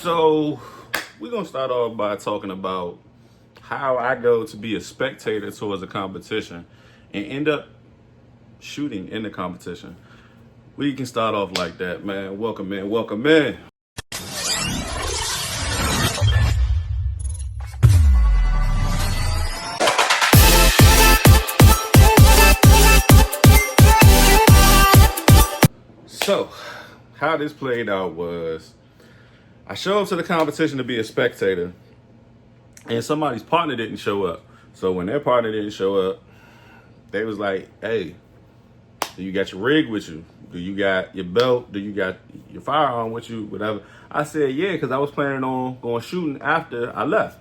So we're gonna start off by talking about how I go to be a spectator towards a competition and end up shooting in the competition. We can start off like that, man. Welcome in, welcome in. So, how this played out was I showed up to the competition to be a spectator, and somebody's partner didn't show up. So when their partner didn't show up, they was like, hey, do you got your rig with you? Do you got your belt? Do you got your firearm with you? Whatever. I said, yeah, because I was planning on going shooting after I left.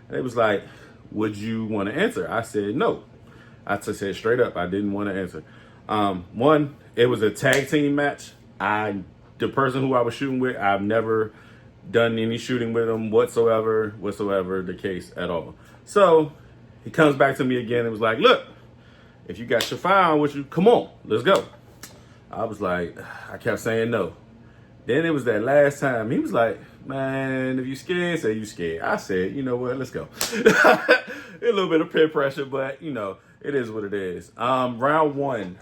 And they was like, would you want to enter? I said, no. I just said straight up, I didn't want to enter. One, it was a tag team match. The person who I was shooting with, I've never done any shooting with him whatsoever the case at all. So he comes back to me again and was like, look, if you got your firearm with you, come on, let's go. I was like, I kept saying no. Then it was that last time. He was like, man, if you scared, say you scared. I said, you know what, let's go. A little bit of peer pressure, but you know, it is what it is. Round one,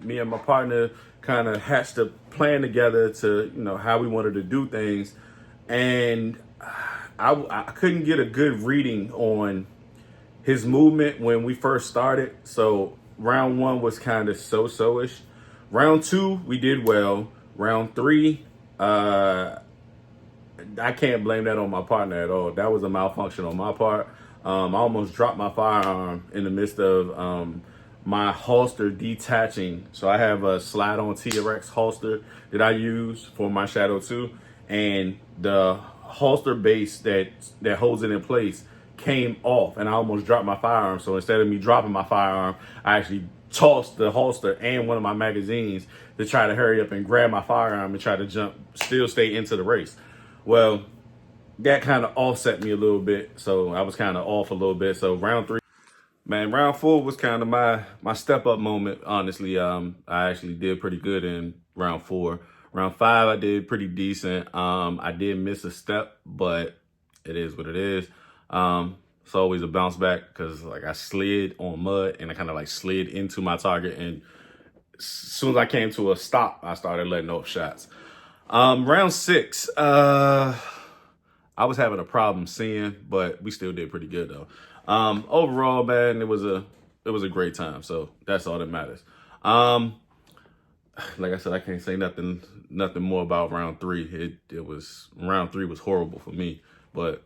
me and my partner kind of hatched a plan together to, you know, how we wanted to do things. And I couldn't get a good reading on his movement when we first started. So round one was kind of so-so-ish. Round two, we did well. Round three, I can't blame that on my partner at all. That was a malfunction on my part. I almost dropped my firearm in the midst of my holster detaching. So I have a slide-on TRX holster that I use for my Shadow 2, and the holster base that holds it in place came off, and I almost dropped my firearm. So instead of me dropping my firearm, I actually tossed the holster and one of my magazines to try to hurry up and grab my firearm and try to still stay into the race. Well, that kind of offset me a little bit, so I was kind of off a little bit. So round three, man, round four was kind of my step up moment. Honestly, I actually did pretty good in round four. Round five, I did pretty decent. I did miss a step, but it is what it is. It's always a bounce back because like I slid on mud and I kind of like slid into my target, and as soon as I came to a stop, I started letting off shots. Round six, I was having a problem seeing, but we still did pretty good though. Overall, man, it was a great time. So that's all that matters. Like I said, I can't say nothing more about round three. Round three was horrible for me, but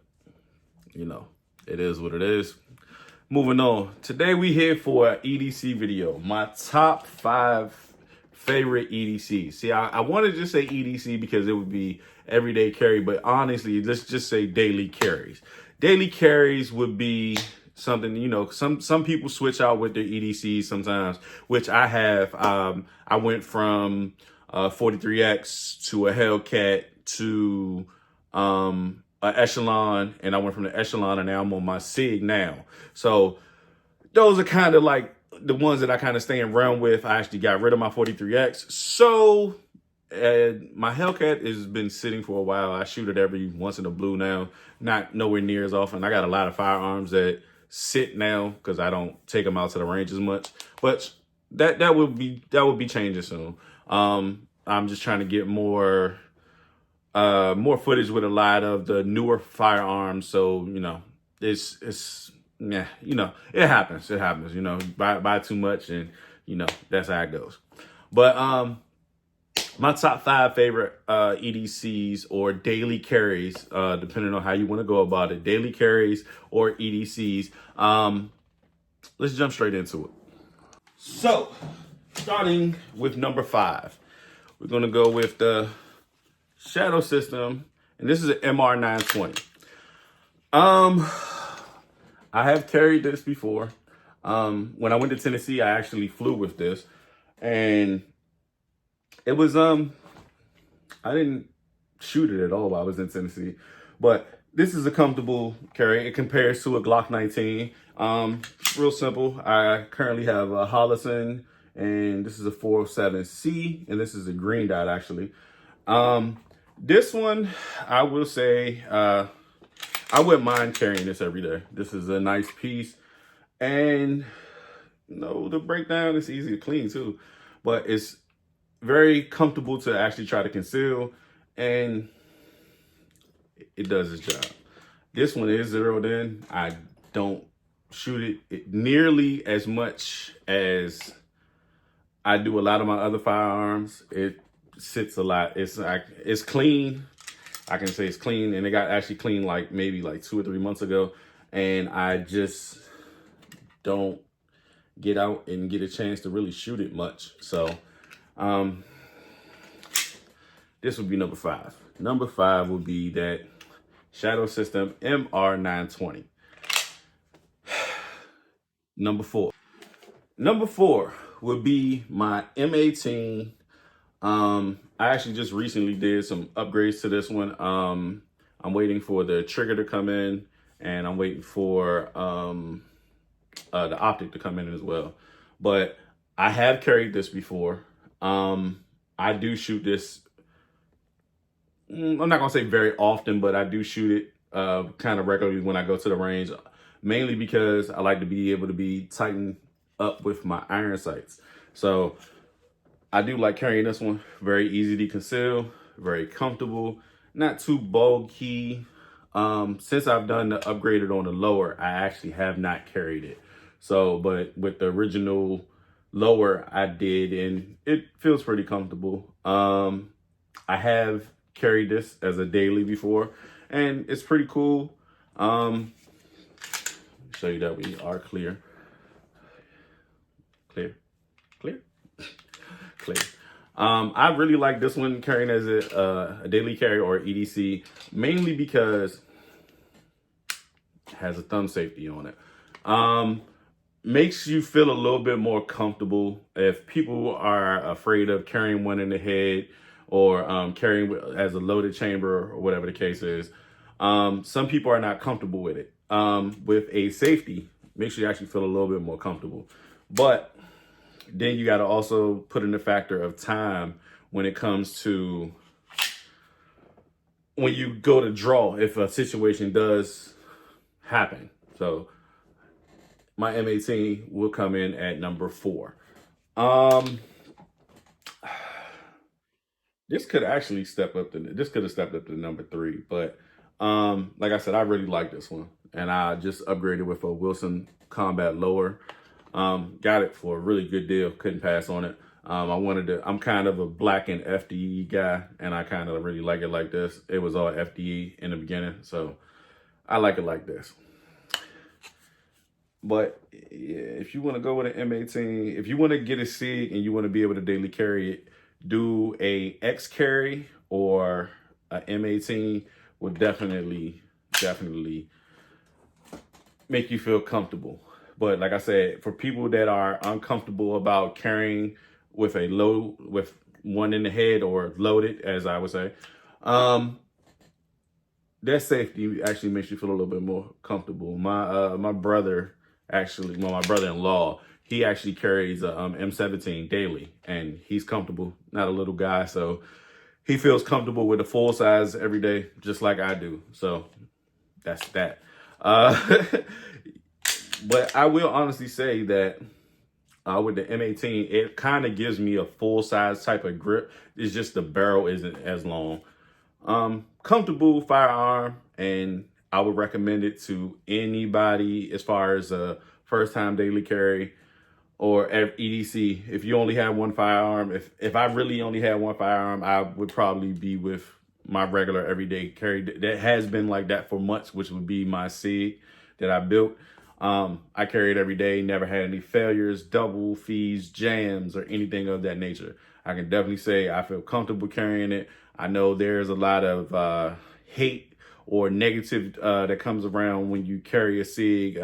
you know, it is what it is. Moving on. Today we here for an EDC video. My top 5 favorite EDCs. See, I wanted to just say EDC because it would be everyday carry, but honestly, let's just say daily carries. Daily carries would be something, you know, some people switch out with their EDCs sometimes, which I have. I went from 43X to a Hellcat to a Echelon, and I went from the Echelon, and now I'm on my SIG now. So those are kind of like the ones that I kind of stay around with. I actually got rid of my 43X. So my Hellcat has been sitting for a while. I shoot it every once in a blue now, not nowhere near as often. I got a lot of firearms that sit now because I don't take them out to the range as much. But that would be changing soon. I'm just trying to get more footage with a lot of the newer firearms. So, you know, yeah, you know, it happens, you know, buy too much, and you know, that's how it goes. But, my top 5 favorite, EDCs or daily carries, depending on how you want to go about it, daily carries or EDCs. Let's jump straight into it. So starting with number 5, we're going to go with the Shadow system, and this is an MR920. I have carried this before. When I went to Tennessee, I actually flew with this, and it was I didn't shoot it at all while I was in Tennessee, but this is a comfortable carry. It compares to a Glock 19. Real simple. I currently have a Hollison, and this is a 407C, and this is a green dot actually. This one, I will say, I wouldn't mind carrying this every day. This is a nice piece, and the breakdown is easy to clean too, but it's very comfortable to actually try to conceal, and it does its job. This one is zeroed in. I don't shoot it nearly as much as I do a lot of my other firearms. It sits a lot. It's clean. I can say it's clean, and it got actually clean like maybe like 2 or 3 months ago, and I just don't get out and get a chance to really shoot it much. So this would be number 5. Number 5 would be that Shadow System MR920. Number four would be my M18. I actually just recently did some upgrades to this one. I'm waiting for the trigger to come in, and I'm waiting for the optic to come in as well. But I have carried this before. I do shoot this. I'm not gonna say very often, but I do shoot it kind of regularly when I go to the range, mainly because I like to be able to be tightened up with my iron sights. So I do like carrying this one. Very easy to conceal, very comfortable, not too bulky. Since I've done the upgraded on the lower, I actually have not carried it. So, but with the original lower, I did, and it feels pretty comfortable. I have carried this as a daily before, and it's pretty cool. Show you that we are clear. I really like this one carrying as a daily carry or EDC, mainly because it has a thumb safety on it. Makes you feel a little bit more comfortable if people are afraid of carrying one in the head or carrying as a loaded chamber or whatever the case is. Some people are not comfortable with it. With a safety, makes you actually feel a little bit more comfortable. But then you got to also put in the factor of time when it comes to when you go to draw if a situation does happen. So my M18 will come in at number 4. This could actually step up to this could have stepped up to number 3, but like I said, I really like this one, and I just upgraded with a Wilson Combat Lower. Got it for a really good deal. Couldn't pass on it. I'm kind of a black and FDE guy, and I kind of really like it like this. It was all FDE in the beginning, so I like it like this. But yeah, if you want to go with an M18, if you want to get a SIG and you want to be able to daily carry it, do a X carry or a M18 will definitely make you feel comfortable. But like I said, for people that are uncomfortable about carrying with with one in the head or loaded, as I would say, that safety actually makes you feel a little bit more comfortable. My brother actually, well, my brother-in-law, he actually carries a M17 daily, and he's comfortable. Not a little guy, so he feels comfortable with a full size every day, just like I do. So that's that. But I will honestly say that with the M18, it kind of gives me a full size type of grip. It's just the barrel isn't as long. Comfortable firearm, and I would recommend it to anybody as far as a first time daily carry or EDC. If you only have one firearm, if I really only had one firearm, I would probably be with my regular everyday carry that has been like that for months, which would be my SIG that I built. I carry it every day, never had any failures, double fees, jams, or anything of that nature. I can definitely say I feel comfortable carrying it. I know there's a lot of hate or negative that comes around when you carry a SIG.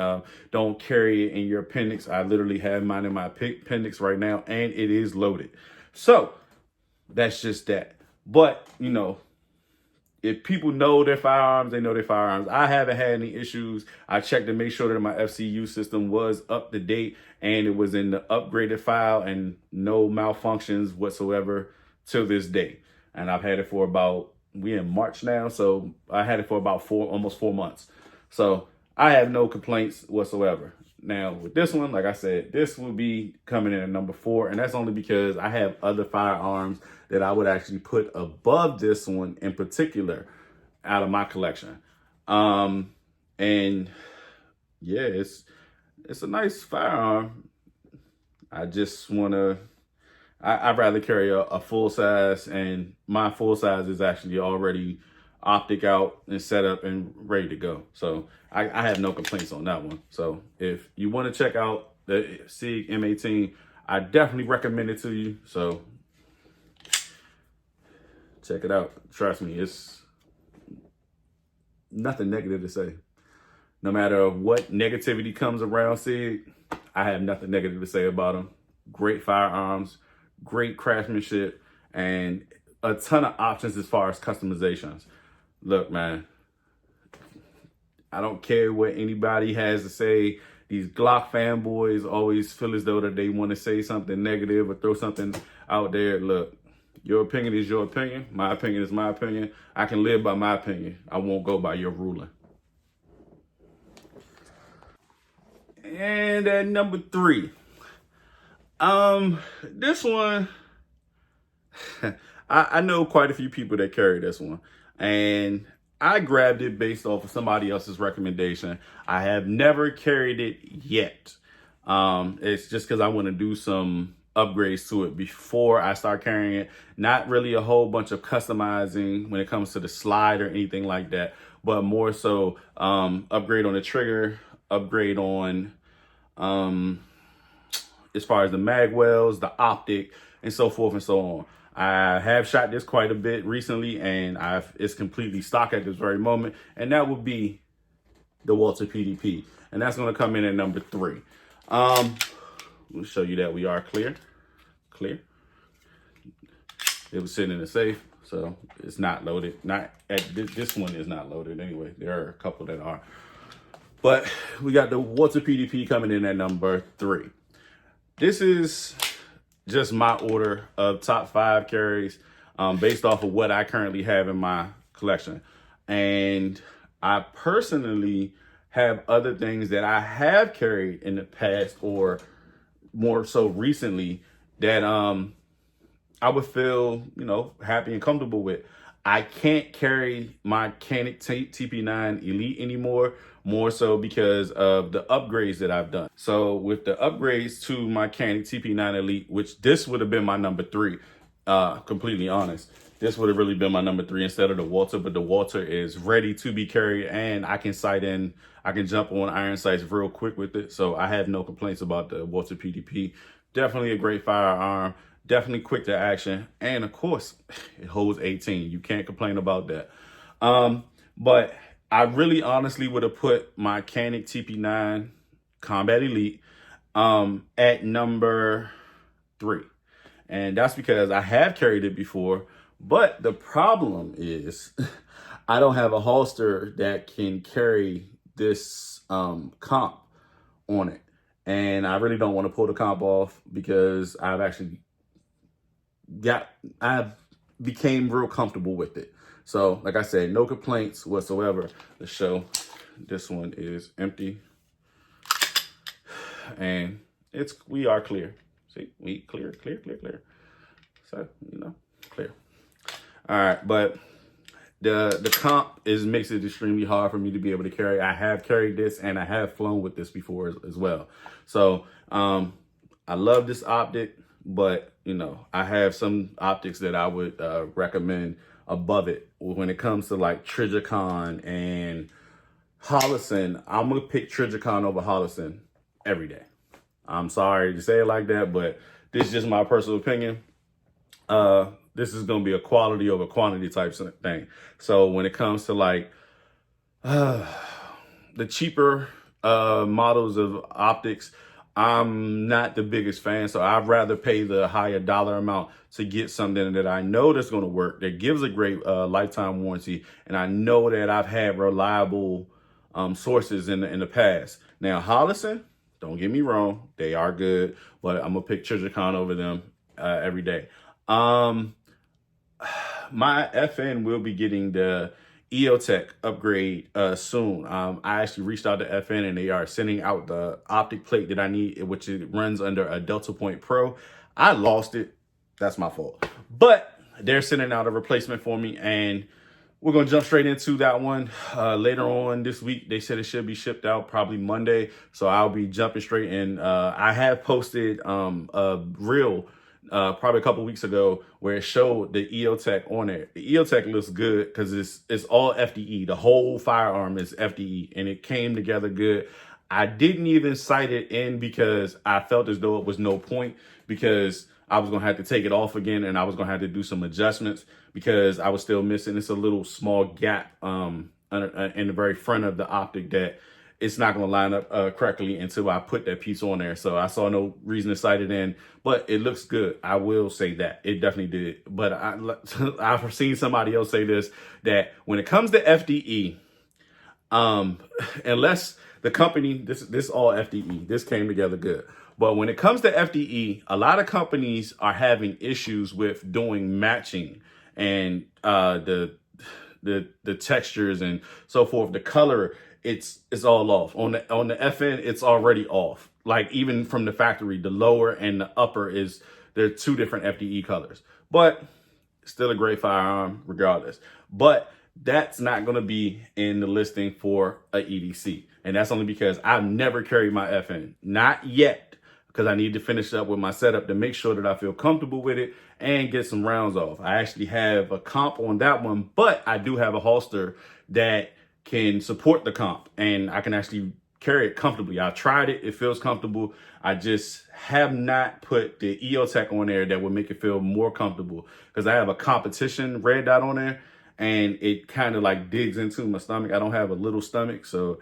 Don't carry it in your appendix. I literally have mine in my appendix right now, and it is loaded. So that's just that. But, if people know their firearms, they know their firearms. I haven't had any issues. I checked to make sure that my FCU system was up to date and it was in the upgraded file and no malfunctions whatsoever till this day. And I've had it for about we in March now, so I had it for about almost 4 months. So I have no complaints whatsoever. Now with this one, like I said, this will be coming in at number 4, and that's only because I have other firearms that I would actually put above this one in particular out of my collection. And yeah, it's a nice firearm. I just want to, I'd rather carry a full size, and my full size is actually already optic out and set up and ready to go. So I have no complaints on that one. So if you want to check out the SIG M18, I definitely recommend it to you. So check it out. Trust me, it's nothing negative to say. No matter what negativity comes around SIG, I have nothing negative to say about them. Great firearms, great craftsmanship, and a ton of options as far as customizations. Look, man, I don't care what anybody has to say. These Glock fanboys always feel as though that they want to say something negative or throw something out there. Look, your opinion is your opinion. My opinion is my opinion. I can live by my opinion. I won't go by your ruling. And at number 3, this one, I know quite a few people that carry this one, and I grabbed it based off of somebody else's recommendation. I have never carried it yet. It's just because I want to do some upgrades to it before I start carrying it. Not really a whole bunch of customizing when it comes to the slide or anything like that, but more so upgrade on the trigger, upgrade on as far as the mag wells, the optic, and so forth and so on. I have shot this quite a bit recently, and it's completely stock at this very moment, and that would be the Walther PDP, and that's going to come in at number 3. We'll show you that we are clear. It was sitting in the safe, so it's not loaded. Not at this one is not loaded anyway. There are a couple that are, but we got the Walther PDP coming in at number 3. This is just my order of top 5 carries based off of what I currently have in my collection. And I personally have other things that I have carried in the past, or more so recently, that I would feel, happy and comfortable with. I can't carry my Canik TP9 Elite anymore, more so because of the upgrades that I've done. So with the upgrades to my Canik TP9 Elite, which this would have been my number 3, completely honest, this would have really been my number 3 instead of the Walther, but the Walther is ready to be carried, and I can jump on iron sights real quick with it. So I have no complaints about the Walther PDP. Definitely a great firearm. Definitely quick to action, and of course, it holds 18. You can't complain about that. But I really honestly would have put my Canik TP9 Combat Elite at number 3. And that's because I have carried it before, but the problem is I don't have a holster that can carry this comp on it. And I really don't want to pull the comp off because I've became real comfortable with it. So like I said, no complaints whatsoever. The show, this one is empty, and we are clear. See, we clear. So, clear. All right, but the comp makes it extremely hard for me to be able to carry. I have carried this, and I have flown with this before as well. So I love this optic, but I have some optics that I would recommend above it. When it comes to like Trijicon and Holosun, I'm gonna pick Trijicon over Holosun every day. I'm sorry to say it like that, but this is just my personal opinion. This is gonna be a quality over quantity type thing. So when it comes to like the cheaper models of optics, I'm not the biggest fan, so I'd rather pay the higher dollar amount to get something that I know that's going to work, that gives a great lifetime warranty, and I know that I've had reliable sources in the past. Now, Holosun, don't get me wrong, they are good, but I'm going to pick Trijicon over them every day. my FN will be getting the EOTech upgrade soon. I actually reached out to FN and they are sending out the optic plate that I need, which it runs under a Delta Point Pro. I lost it. That's my fault. But they're sending out a replacement for me, and we're going to jump straight into that one later on this week. They said it should be shipped out probably Monday. So I'll be jumping straight in. I have posted a reel probably a couple weeks ago where it showed the EOTech on there. The EOTech looks good because it's all FDE. The whole firearm is FDE, and it came together good. I didn't even sight it in because I felt as though it was no point, because I was going to have to take it off again and I was going to have to do some adjustments because I was still missing. It's a little small gap in the very front of the optic that it's not going to line up correctly until I put that piece on there. So I saw no reason to sight it in, but it looks good. I will say that it definitely did. But I've seen somebody else say this, that when it comes to FDE, unless the company, this all FDE, this came together good. But when it comes to FDE, a lot of companies are having issues with doing matching and the textures and so forth. The color, it's all off. On the FN, it's already off. Like even from the factory, the lower and the upper they're two different FDE colors. But still a great firearm regardless. But that's not going to be in the listing for a EDC. And that's only because I've never carried my FN. Not yet. Because I need to finish up with my setup to make sure that I feel comfortable with it and get some rounds off. I actually have a comp on that one, but I do have a holster that can support the comp and I can actually carry it comfortably. I tried it. It feels comfortable. I just have not put the EOTech on there that would make it feel more comfortable, because I have a competition red dot on there and it kind of like digs into my stomach. I don't have a little stomach, so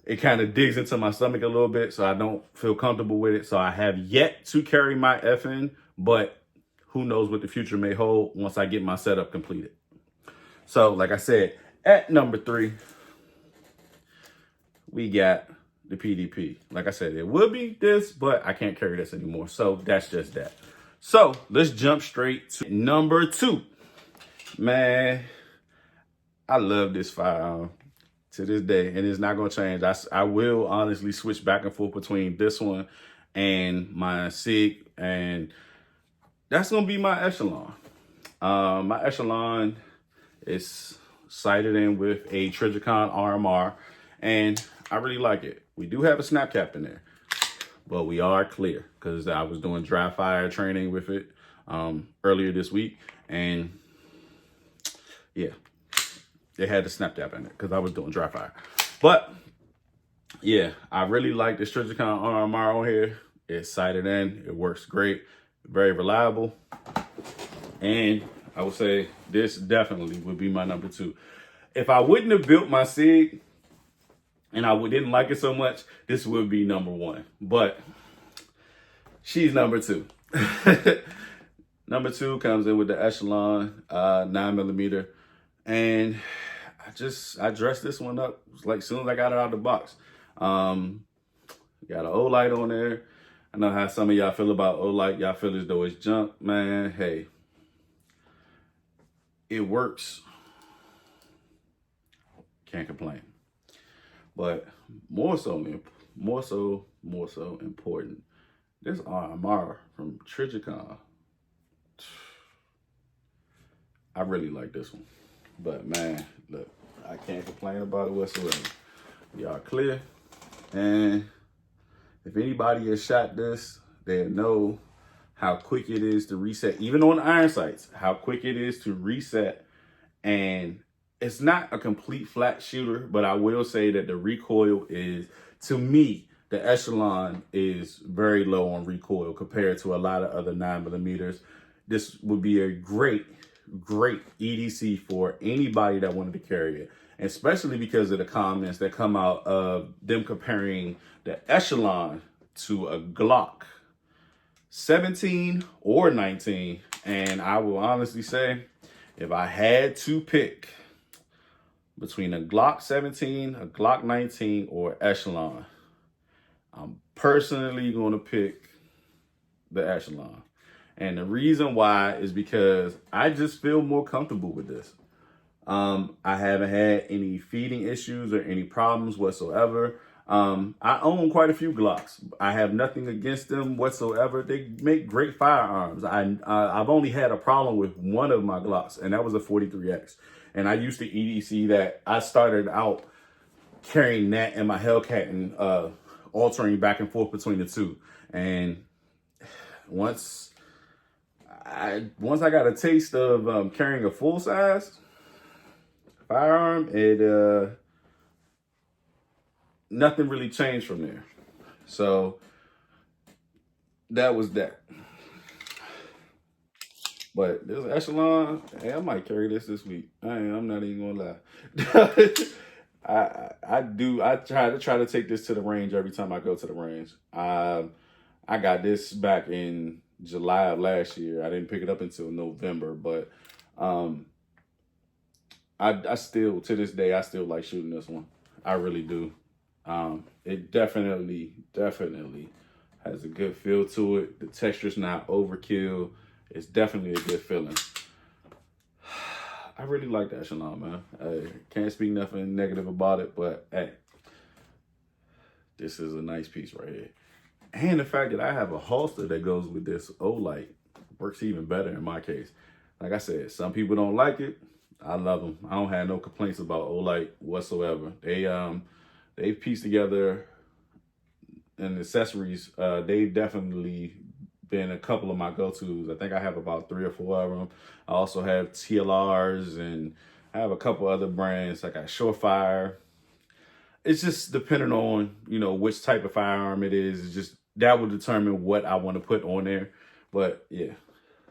it kind of digs into my stomach a little bit, so I don't feel comfortable with it. So I have yet to carry my FN, but who knows what the future may hold once I get my setup completed. So like I said, at number 3, we got the PDP. Like I said, it would be this, but I can't carry this anymore. So that's just that. So let's jump straight to number 2. Man, I love this firearm to this day, and it's not going to change. I will honestly switch back and forth between this one and my SIG, and that's going to be my Echelon. My Echelon is sighted in with a Trijicon RMR, and I really like it. We do have a snap cap in there, but we are clear because I was doing dry fire training with it earlier this week, and yeah, they had the snap cap in it because I was doing dry fire. But yeah, I really like this Trijicon RMR on here. It's sighted in. It works great. Very reliable. And I would say this definitely would be my number 2. If I wouldn't have built my SIG and I didn't like it so much, this would be number 1. But she's number 2. Number 2 comes in with the Echelon 9mm. And I dressed this one up like as soon as I got it out of the box. Got an Olight on there. I know how some of y'all feel about Olight. Y'all feel as though it's junk. Man, hey, it works. Can't complain. But more so important, this RMR from Trijicon. I really like this one. But man, look, I can't complain about it whatsoever. Y'all clear? And if anybody has shot this, they know how quick it is to reset, even on iron sights, how quick it is to reset. And it's not a complete flat shooter, but I will say that the recoil is, to me, the Echelon is very low on recoil compared to a lot of other 9mm. This would be a great EDC for anybody that wanted to carry it, especially because of the comments that come out of them comparing the Echelon to a Glock 17 or 19. And I will honestly say, if I had to pick between a Glock 17, a Glock 19, or Echelon, I'm personally going to pick the Echelon. And the reason why is because I just feel more comfortable with this. I haven't had any feeding issues or any problems whatsoever. I own quite a few Glocks. I have nothing against them whatsoever. They make great firearms. I've only had a problem with one of my Glocks, and that was a 43X. And I used to EDC that. I started out carrying that in my Hellcat and altering back and forth between the two. And once I got a taste of carrying a full size firearm, nothing really changed from there. So that was that. But this Echelon, hey, I might carry this week. I'm not even gonna lie. I try to take this to the range every time I go to the range. I got this back in July of last year. I didn't pick it up until November, but I still, to this day, I still like shooting this one. I really do. It definitely has a good feel to it. The texture's not overkill. It's definitely a good feeling. I really like that Echelon, man. I can't speak nothing negative about it, but hey, this is a nice piece right here. And the fact that I have a holster that goes with this Olight works even better in my case. Like I said, some people don't like it. I love them. I don't have no complaints about Olight whatsoever. They've pieced together and accessories. They've definitely been a couple of my go-tos. I think I have about 3 or 4 of them. I also have TLRs, and I have a couple other brands. I got Surefire. It's just depending on, which type of firearm it is. It's just, that will determine what I want to put on there. But yeah,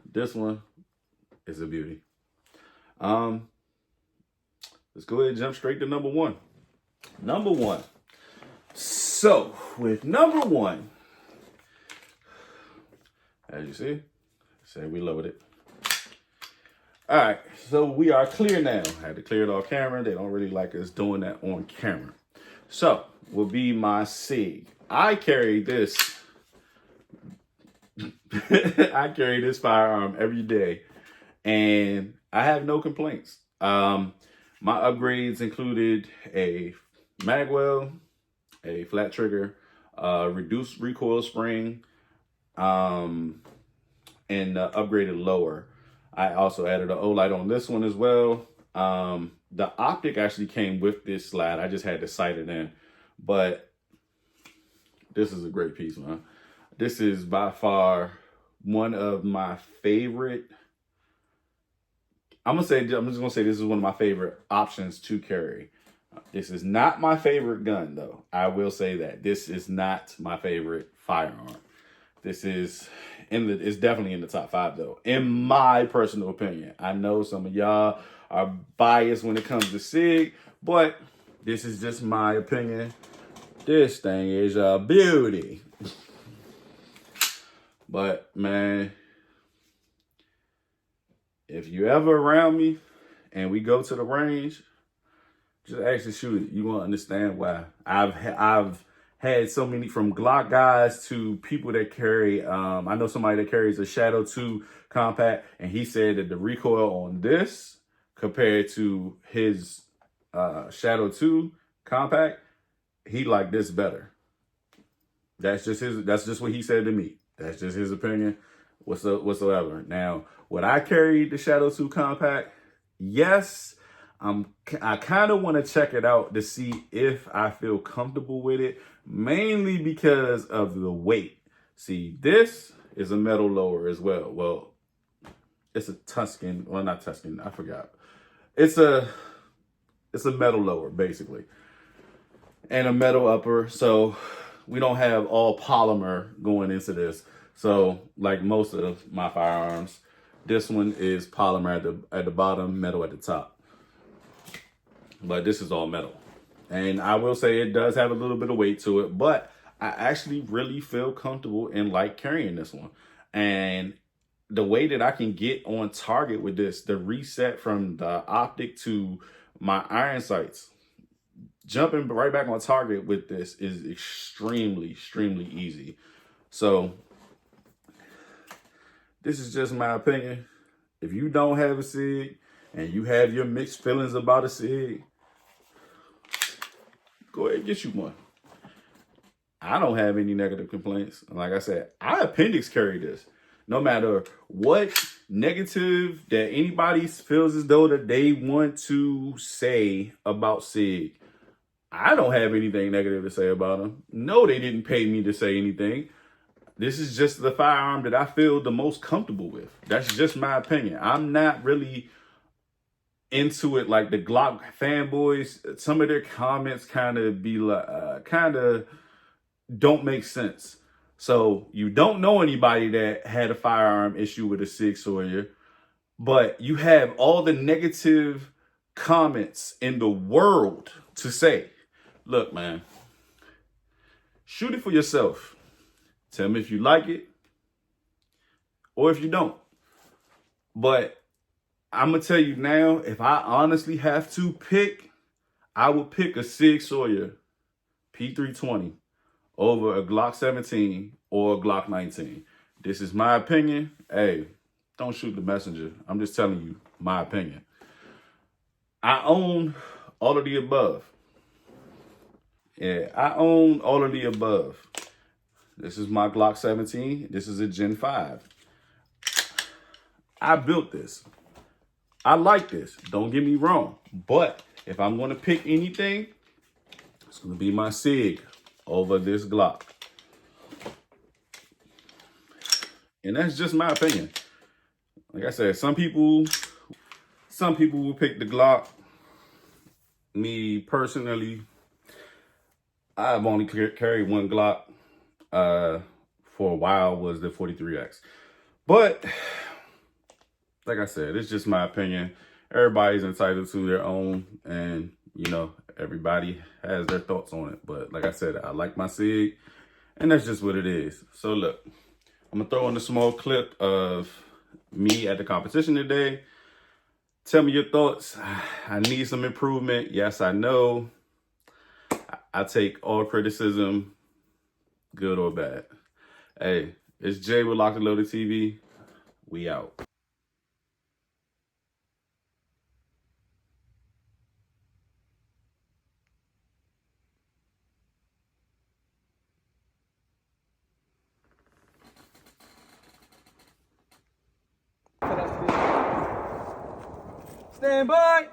this one is a beauty. Let's go ahead and jump straight to number one. Number one. So with number one, as you see, say we lowered it. All right, so we are clear now. I had to clear it off camera. They don't really like us doing that on camera. So will be my SIG. I carry this. I carry this firearm every day, and I have no complaints. My upgrades included a magwell, a flat trigger, reduced recoil spring, and upgraded lower. I also added an Olight on this one as well. The optic actually came with this slide. I just had to sight it in, but this is a great piece, man. This is by far one of my favorite. I'm just gonna say this is one of my favorite options to carry. This is not my favorite gun, though. I will say that this is not my favorite firearm. This is it's definitely in the top 5, though, in my personal opinion. I know some of y'all are biased when it comes to SIG, but this is just my opinion. This thing is a beauty. But man, if you ever around me and we go to the range, just actually shoot it. You won't understand why. I've had so many, from Glock guys to people that carry, I know somebody that carries a Shadow 2 compact, and he said that the recoil on this compared to his Shadow 2 compact, he liked this better. That's just what he said to me. That's just his opinion whatsoever. Now, would I carry the Shadow 2 compact? Yes. I kind of want to check it out to see if I feel comfortable with it, mainly because of the weight. See, this is a metal lower as well. Well, it's a Tuscan, well, not Tuscan, I forgot. It's a metal lower, basically, and a metal upper. So we don't have all polymer going into this. So like most of my firearms, this one is polymer at the bottom, metal at the top. But this is all metal. And I will say it does have a little bit of weight to it, but I actually really feel comfortable and like carrying this one. And the way that I can get on target with this, the reset from the optic to my iron sights, jumping right back on target with this is extremely, extremely easy. So This is just my opinion. If you don't have a SIG and you have your mixed feelings about a SIG, go ahead and get you one. I don't have any negative complaints. Like I said, I appendix carry this. No matter what negative that anybody feels as though that they want to say about SIG, I don't have anything negative to say about them. No, they didn't pay me to say anything. This is just the firearm that I feel the most comfortable with. That's just my opinion. I'm not really into it like the Glock fanboys. Some of their comments kind of be like, kind of don't make sense. So you don't know anybody that had a firearm issue with a SIG Sawyer, but you have all the negative comments in the world to say, look, man, shoot it for yourself. Tell me if you like it or if you don't. But I'm going to tell you now, if I honestly have to pick, I would pick a SIG Sawyer P320 over a Glock 17 or a Glock 19. This is my opinion. Hey, don't shoot the messenger. I'm just telling you my opinion. I own all of the above. Yeah, I own all of the above. This is my Glock 17. This is a Gen 5. I built this. I like this. Don't get me wrong. But if I'm going to pick anything, it's going to be my SIG over this Glock. And that's just my opinion. Like I said, some people will pick the Glock. Me personally, I've only carried one Glock. For a while was the 43X. But like I said, it's just my opinion. Everybody's entitled to their own, and you know, everybody has their thoughts on it. But like I said, I like my SIG, and that's just what it is. So look, I'm gonna throw in a small clip of me at the competition today. Tell me your thoughts. I need some improvement. Yes, I know. I take all criticism, good or bad. Hey, it's Jay with Locked and Loaded TV. We out. Stand by.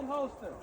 Holster.